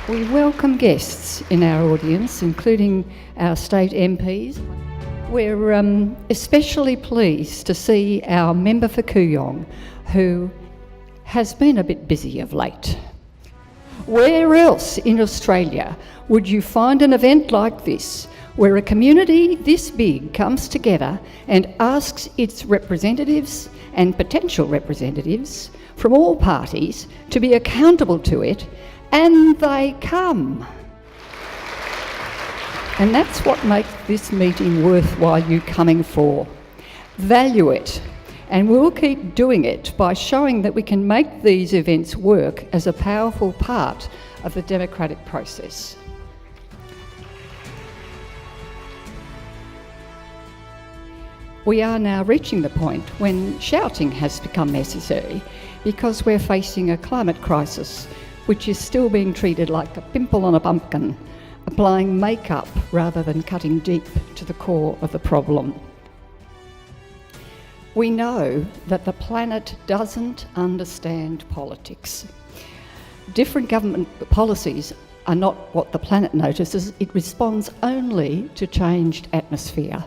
We welcome guests in our audience, including our state MPs. We're especially pleased to see our member for Kooyong, who has been a bit busy of late. Where else in Australia would you find an event like this, where a community this big comes together and asks its representatives and potential representatives from all parties to be accountable to it, and they come? And that's what makes this meeting worthwhile you coming for. Value it, and we'll keep doing it by showing that we can make these events work as a powerful part of the democratic process. We are now reaching the point when shouting has become necessary because we're facing a climate crisis which is still being treated like a pimple on a pumpkin, applying makeup rather than cutting deep to the core of the problem. We know that the planet doesn't understand politics. Different government policies are not what the planet notices. It responds only to changed atmosphere.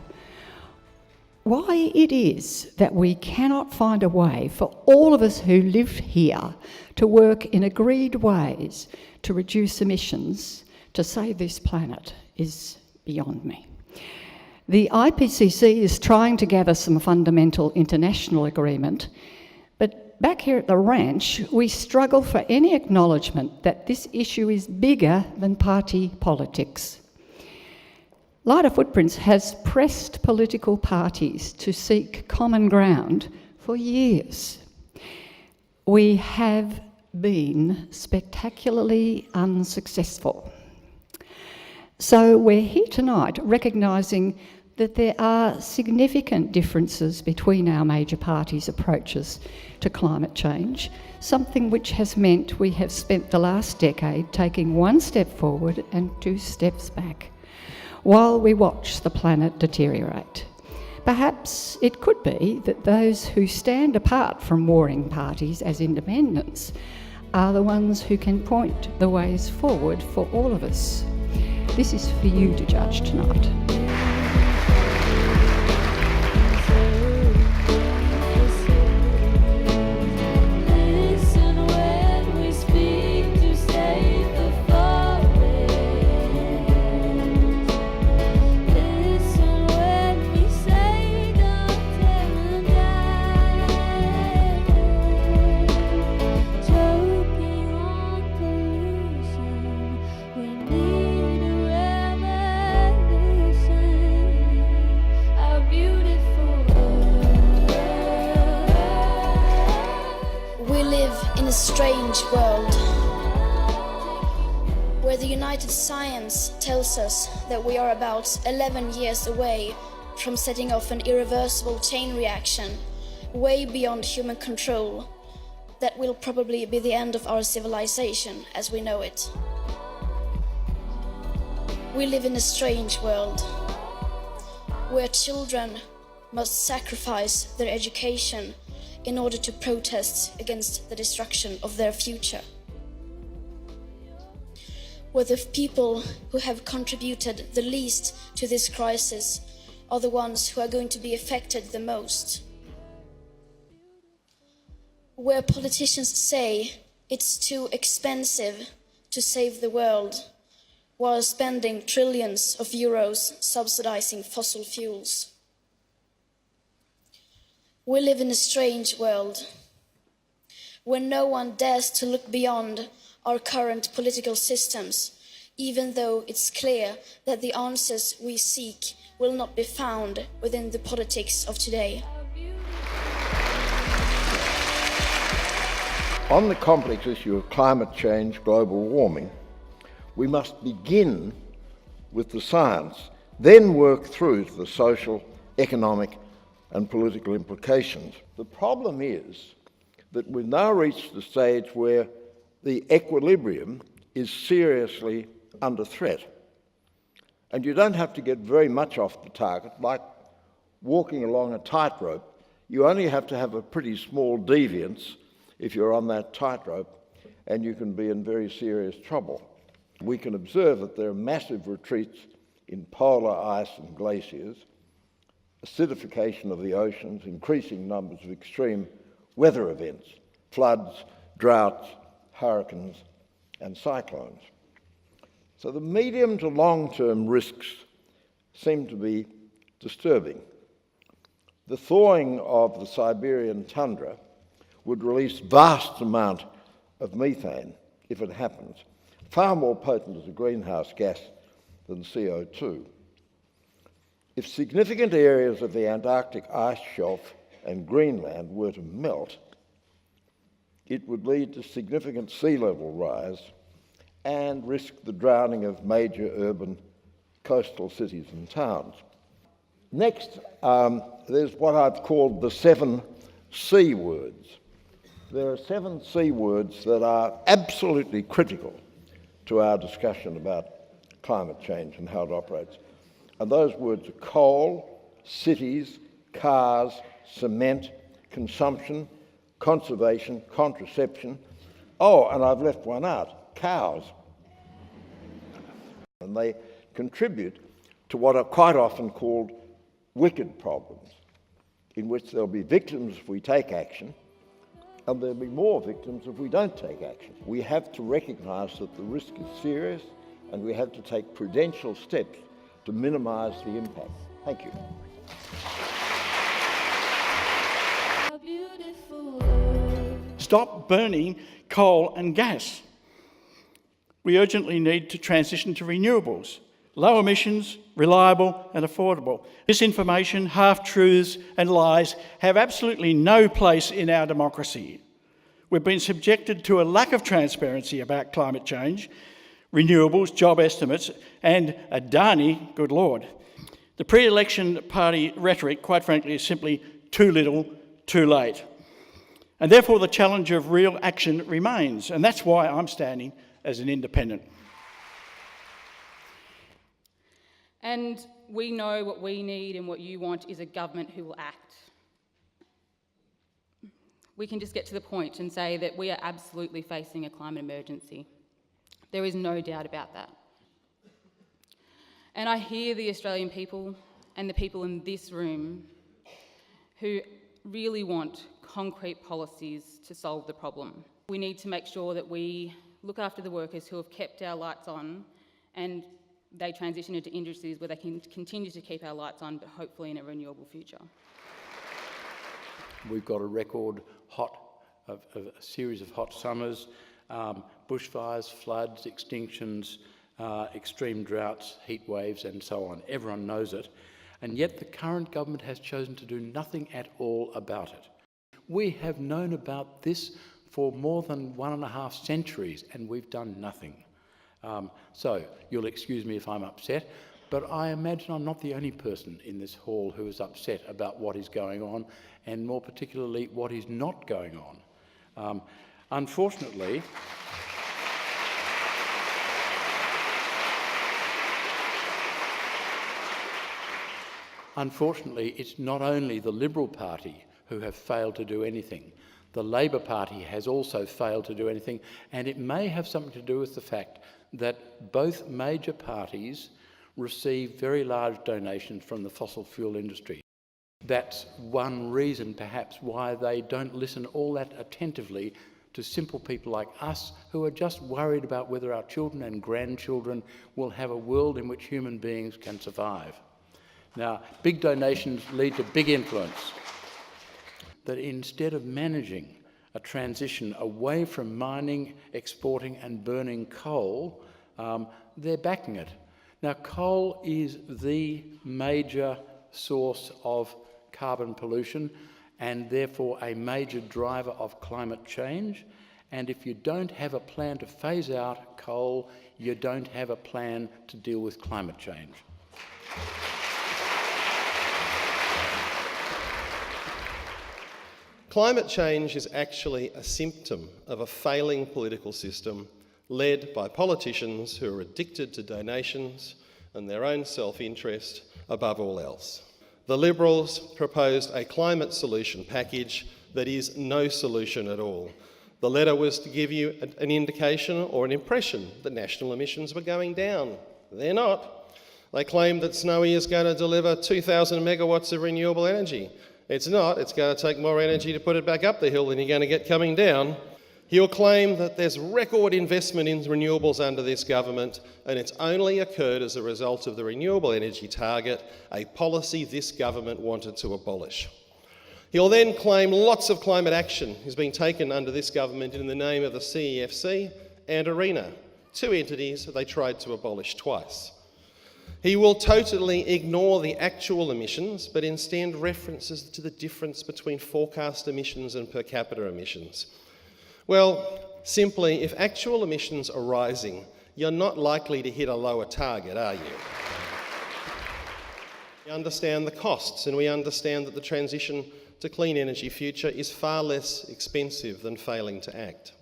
Why it is that we cannot find a way for all of us who live here to work in agreed ways to reduce emissions to save this planet is beyond me. The IPCC is trying to gather some fundamental international agreement, but back here at the ranch, we struggle for any acknowledgement that this issue is bigger than party politics. Lighter Footprints has pressed political parties to seek common ground for years. We have been spectacularly unsuccessful. So we're here tonight recognising that there are significant differences between our major parties' approaches to climate change, something which has meant we have spent the last decade taking one step forward and 2 steps back, while we watch the planet deteriorate. Perhaps it could be that those who stand apart from warring parties as independents are the ones who can point the ways forward for all of us. This is for you to judge tonight. Strange world, where the United Science tells us that we are about 11 years away from setting off an irreversible chain reaction, way beyond human control, that will probably be the end of our civilization as we know it. We live in a strange world, where children must sacrifice their education in order to protest against the destruction of their future. Where the people who have contributed the least to this crisis are the ones who are going to be affected the most. Where politicians say it's too expensive to save the world, while spending trillions of euros subsidizing fossil fuels. We live in a strange world, where no one dares to look beyond our current political systems, even though it's clear that the answers we seek will not be found within the politics of today. On the complex issue of climate change, global warming, we must begin with the science, then work through to the social, economic and political implications. The problem is that we've now reached the stage where the equilibrium is seriously under threat. And you don't have to get very much off the target. Like walking along a tightrope, you only have to have a pretty small deviance if you're on that tightrope, and you can be in very serious trouble. We can observe that there are massive retreats in polar ice and glaciers, acidification of the oceans, increasing numbers of extreme weather events, floods, droughts, hurricanes, and cyclones. So the medium to long-term risks seem to be disturbing. The thawing of the Siberian tundra would release vast amount of methane if it happens, far more potent as a greenhouse gas than CO2. If significant areas of the Antarctic ice shelf and Greenland were to melt, it would lead to significant sea level rise and risk the drowning of major urban coastal cities and towns. Next, there's what I've called the 7 C words. There are 7 C words that are absolutely critical to our discussion about climate change and how it operates. And those words are coal, cities, cars, cement, consumption, conservation, contraception. Oh, and I've left one out, cows. And they contribute to what are quite often called wicked problems, in which there'll be victims if we take action, and there'll be more victims if we don't take action. We have to recognise that the risk is serious, and we have to take prudential steps to minimise the impact. Thank you. Stop burning coal and gas. We urgently need to transition to renewables, low emissions, reliable and affordable. Disinformation, half-truths and lies have absolutely no place in our democracy. We've been subjected to a lack of transparency about climate change, renewables, job estimates and Adani, good Lord. The pre-election party rhetoric, quite frankly, is simply too little, too late. And therefore the challenge of real action remains, and that's why I'm standing as an independent. And we know what we need and what you want is a government who will act. We can just get to the point and say that we are absolutely facing a climate emergency. There is no doubt about that. And I hear the Australian people and the people in this room who really want concrete policies to solve the problem. We need to make sure that we look after the workers who have kept our lights on and they transition into industries where they can continue to keep our lights on, but hopefully in a renewable future. We've got a record of a series of hot summers, bushfires, floods, extinctions, extreme droughts, heat waves and so on. Everyone knows it. And yet the current government has chosen to do nothing at all about it. We have known about this for more than 1.5 centuries and we've done nothing. So you'll excuse me if I'm upset, but I imagine I'm not the only person in this hall who is upset about what is going on and more particularly what is not going on. Unfortunately, it's not only the Liberal Party who have failed to do anything. The Labor Party has also failed to do anything, and it may have something to do with the fact that both major parties receive very large donations from the fossil fuel industry. That's one reason, perhaps, why they don't listen all that attentively to simple people like us who are just worried about whether our children and grandchildren will have a world in which human beings can survive. Now, big donations lead to big influence. That instead of managing a transition away from mining, exporting and burning coal, they're backing it. Now, coal is the major source of carbon pollution and therefore a major driver of climate change. And if you don't have a plan to phase out coal, you don't have a plan to deal with climate change. Climate change is actually a symptom of a failing political system led by politicians who are addicted to donations and their own self-interest above all else. The Liberals proposed a climate solution package that is no solution at all. The letter was to give you an indication or an impression that national emissions were going down. They're not. They claim that Snowy is going to deliver 2,000 megawatts of renewable energy. It's not. It's going to take more energy to put it back up the hill than you're going to get coming down. He'll claim that there's record investment in renewables under this government, and it's only occurred as a result of the renewable energy target, a policy this government wanted to abolish. He'll then claim lots of climate action is being taken under this government in the name of the CEFC and ARENA, two entities that they tried to abolish twice. He will totally ignore the actual emissions, but instead references to the difference between forecast emissions and per capita emissions. Well, simply, if actual emissions are rising, you're not likely to hit a lower target, are you? We understand the costs, and we understand that the transition to clean energy future is far less expensive than failing to act.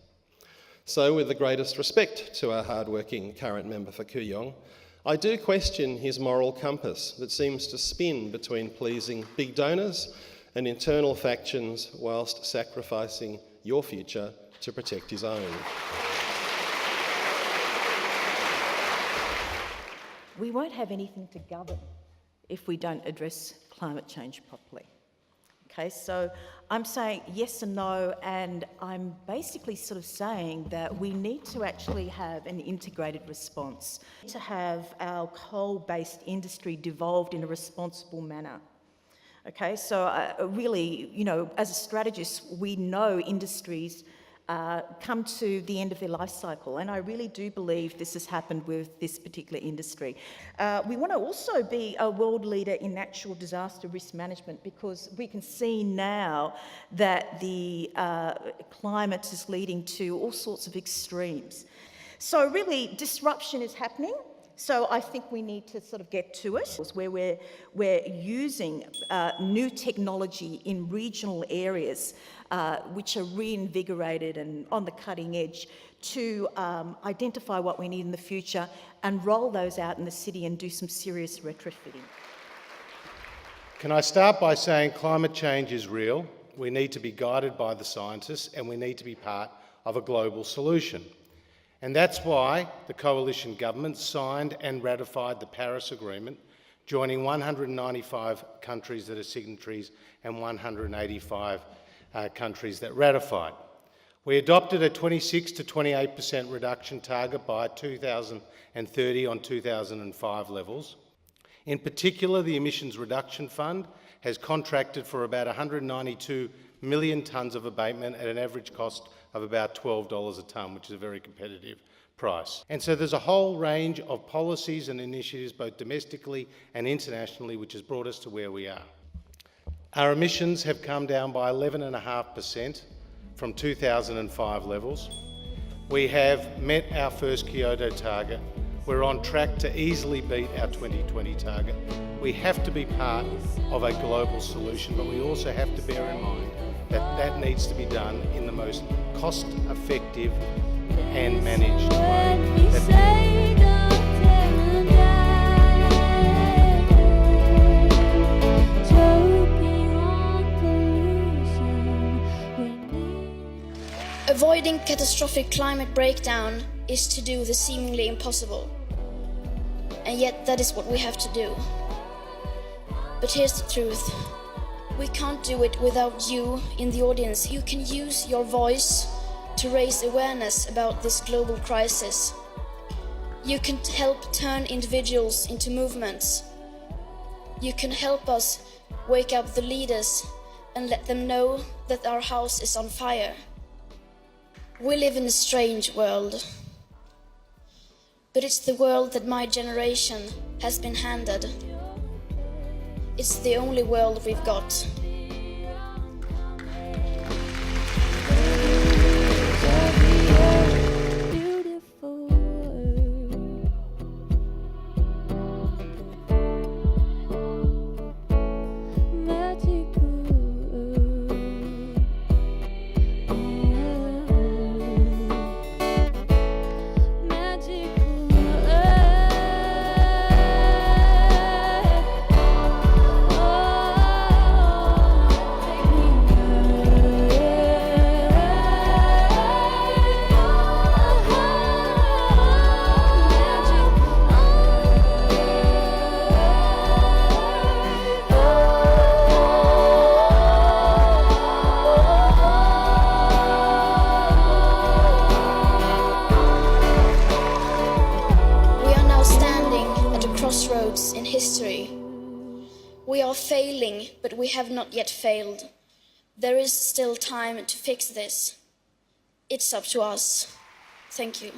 So, with the greatest respect to our hard-working current member for Kooyong, I do question his moral compass that seems to spin between pleasing big donors and internal factions whilst sacrificing your future to protect his own. We won't have anything to govern if we don't address climate change properly. Okay, so I'm saying yes and no, and I'm basically sort of saying that we need to actually have an integrated response, to have our coal-based industry devolved in a responsible manner. Okay, so really, you know, as a strategist, we know industries come to the end of their life cycle, and I really do believe this has happened with this particular industry. We want to also be a world leader in natural disaster risk management, because we can see now that the climate is leading to all sorts of extremes. So really, disruption is happening. So I think we need to sort of get to it, where we're using new technology in regional areas which are reinvigorated and on the cutting edge to identify what we need in the future and roll those out in the city and do some serious retrofitting. Can I start by saying climate change is real? We need to be guided by the scientists, and we need to be part of a global solution. And that's why the coalition government signed and ratified the Paris Agreement, joining 195 countries that are signatories and 185 countries that ratified. We adopted a 26 to 28% reduction target by 2030 on 2005 levels. In particular, the Emissions Reduction Fund has contracted for about 192 million tonnes of abatement at an average cost of about $12 a tonne, which is a very competitive price. And so there's a whole range of policies and initiatives, both domestically and internationally, which has brought us to where we are. Our emissions have come down by 11.5% from 2005 levels. We have met our first Kyoto target. We're on track to easily beat our 2020 target. We have to be part of a global solution, but we also have to bear in mind that that needs to be done in the most cost-effective and managed way. Avoiding catastrophic climate breakdown is to do the seemingly impossible. And yet that is what we have to do. But here's the truth. We can't do it without you in the audience. You can use your voice to raise awareness about this global crisis. You can help turn individuals into movements. You can help us wake up the leaders and let them know that our house is on fire. We live in a strange world, but it's the world that my generation has been handed. It's the only world we've got. crossroads in history. We are failing, but we have not yet failed. There is still time to fix this. It's up to us. Thank you.